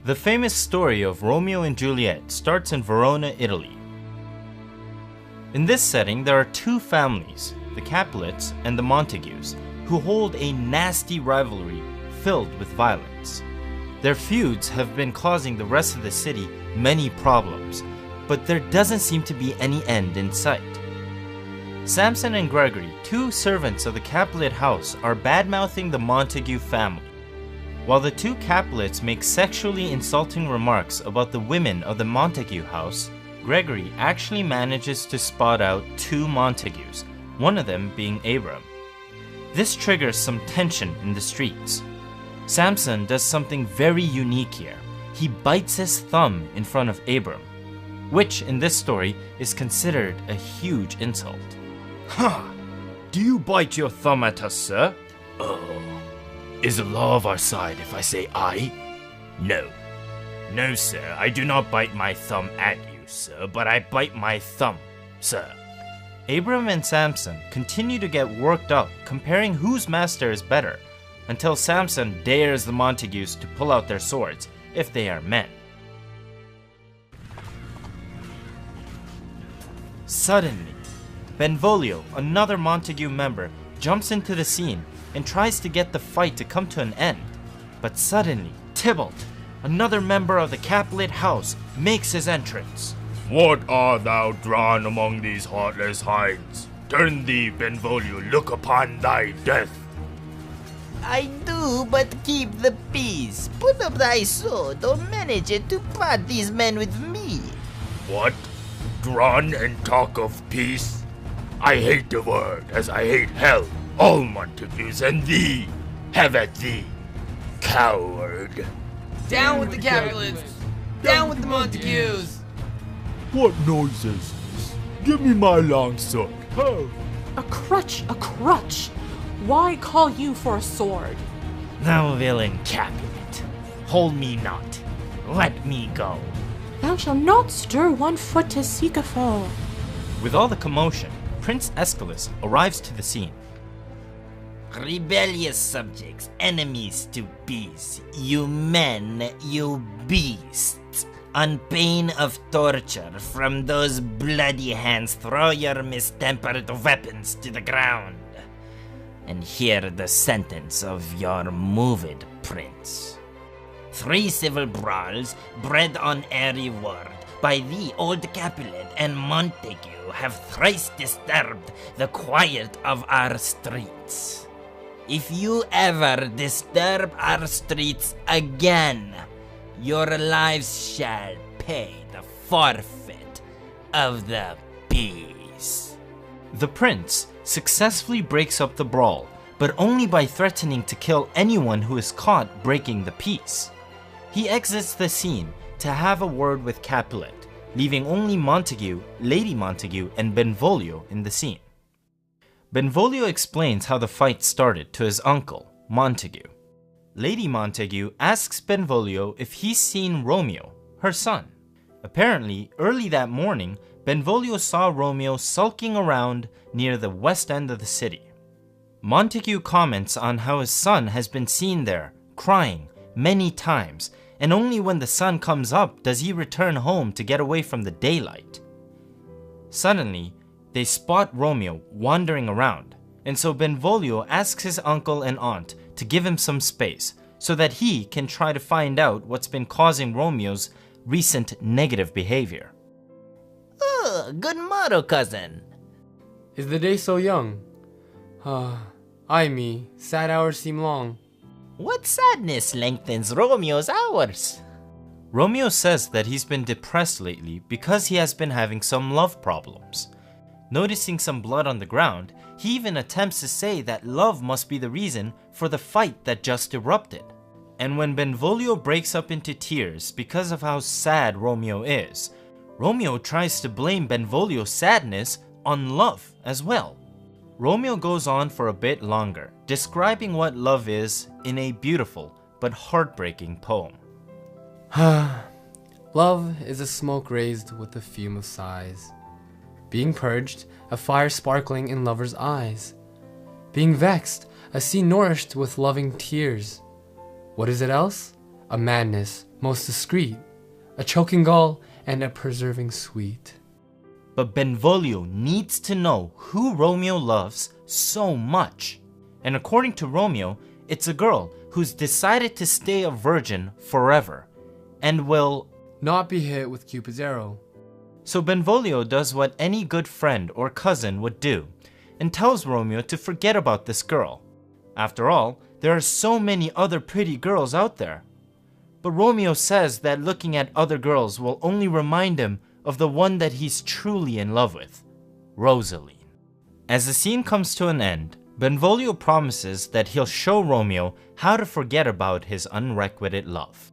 The famous story of Romeo and Juliet starts in Verona, Italy. In this setting, there are two families, the Capulets and the Montagues, who hold a nasty rivalry filled with violence. Their feuds have been causing the rest of the city many problems, but there doesn't seem to be any end in sight. Samson and Gregory, two servants of the Capulet house, are bad-mouthing the Montague family. While the two Capulets make sexually insulting remarks about the women of the Montague house, Gregory actually manages to spot out two Montagues, one of them being Abram. This triggers some tension in the streets. Samson does something very unique here. He bites his thumb in front of Abram, which in this story is considered a huge insult. Huh! Do you bite your thumb at us, sir? Oh. Is the law of our side if I say I? No. No, sir, I do not bite my thumb at you, sir, but I bite my thumb, sir. Abram and Samson continue to get worked up, comparing whose master is better, until Samson dares the Montagues to pull out their swords, if they are men. Suddenly, Benvolio, another Montague member, jumps into the scene and tries to get the fight to come to an end. But suddenly, Tybalt, another member of the Capulet house, makes his entrance. What art thou drawn among these heartless hinds? Turn thee, Benvolio, look upon thy death. I do but keep the peace. Put up thy sword, or manage it to part these men with me. What? Drawn and talk of peace? I hate the word, as I hate hell, all Montagues, and thee. Have at thee, coward. Down with the Capulets! Down with the Montagues! What noise is this? Give me my long sword. Oh. A crutch, a crutch! Why call you for a sword? Thou villain Capulet, hold me not. Let me go. Thou shalt not stir 1 foot to seek a foe. With all the commotion, Prince Aeschylus arrives to the scene. Rebellious subjects, enemies to peace, you men, you beasts. On pain of torture from those bloody hands, throw your mistempered weapons to the ground. And hear the sentence of your moved prince. 3 civil brawls, bred on airy word, by thee, old Capulet and Montague, have thrice disturbed the quiet of our streets. If you ever disturb our streets again, your lives shall pay the forfeit of the peace. The prince successfully breaks up the brawl, but only by threatening to kill anyone who is caught breaking the peace. He exits the scene to have a word with Capulet, leaving only Montague, Lady Montague, and Benvolio in the scene. Benvolio explains how the fight started to his uncle, Montague. Lady Montague asks Benvolio if he's seen Romeo, her son. Apparently, early that morning, Benvolio saw Romeo sulking around near the west end of the city. Montague comments on how his son has been seen there, crying, many times, and only when the sun comes up does he return home to get away from the daylight. Suddenly, they spot Romeo wandering around, and so Benvolio asks his uncle and aunt to give him some space so that he can try to find out what's been causing Romeo's recent negative behavior. Oh, good morrow, cousin. Is the day so young? Ay me, sad hours seem long. What sadness lengthens Romeo's hours? Romeo says that he's been depressed lately because he has been having some love problems. Noticing some blood on the ground, he even attempts to say that love must be the reason for the fight that just erupted. And when Benvolio breaks up into tears because of how sad Romeo is, Romeo tries to blame Benvolio's sadness on love as well. Romeo goes on for a bit longer, describing what love is in a beautiful but heartbreaking poem. Love is a smoke raised with a fume of sighs. Being purged, a fire sparkling in lovers' eyes. Being vexed, a sea nourished with loving tears. What is it else? a madness most discreet, a choking gall, and a preserving sweet. But Benvolio needs to know who Romeo loves so much. And according to Romeo, it's a girl who's decided to stay a virgin forever and will not be hit with Cupid's arrow. So Benvolio does what any good friend or cousin would do and tells Romeo to forget about this girl. After all, there are so many other pretty girls out there. But Romeo says that looking at other girls will only remind him of the one that he's truly in love with, Rosaline. As the scene comes to an end, Benvolio promises that he'll show Romeo how to forget about his unrequited love.